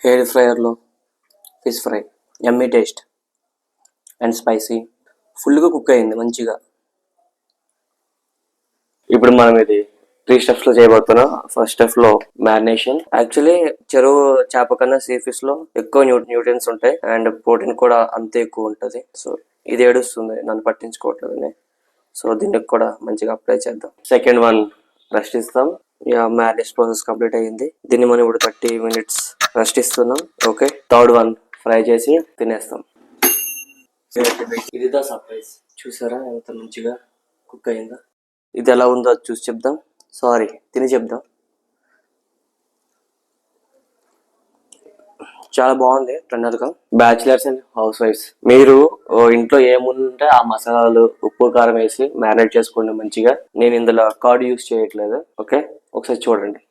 Air ఫ్రైయర్లో fish fry yummy taste and spicy ఫుల్గా cook అయింది మంచిగా. ఇప్పుడు మనం ఇది 3 స్టెప్స్ లో చేయబోతున్నాం. ఫస్ట్ స్టెప్ లో మ్యారినేషన్. యాక్చువల్లీ చెరువు చేప కన్నా సీ ఫిష్ లో ఎక్కువ న్యూట్రియన్స్ ఉంటాయి అండ్ ప్రోటీన్ కూడా అంతే ఎక్కువ ఉంటుంది. సో ఇది ఏడుస్తుంది, నన్ను పట్టించుకోవట్లేదు. సో దీనికి కూడా మంచిగా అప్లై చేద్దాం. సెకండ్ వన్ రెస్ట్ ఇస్తాం. మ్యారినేషన్ ప్రాసెస్ కంప్లీట్ అయ్యింది. దీన్ని మనం ఇప్పుడు 30 minutes రెస్ట్ ఇస్తున్నాం. ఓకే, థర్డ్ వన్ ఫ్రై చేసి తినేస్తాం. ఇది దా సర్ప్రైజ్. చూసారా ఎంత మంచిగా కుక్ అయిందా? ఇది ఎలా ఉందో చూసి చెప్దాం. సారీ, తిని చెప్దాం. చాలా బాగుంది. టెండర్గా. బ్యాచిలర్స్ అండ్ హౌస్ వైఫ్స్, మీరు ఇంట్లో ఏముంటే ఆ మసాలాలు ఉప్పు కారం వేసి మ్యారినేట్ చేసుకోండి మంచిగా. నేను ఇందులో కర్డ్ యూస్ చేయట్లేదు. ఓకే, ఒకసారి చూడండి.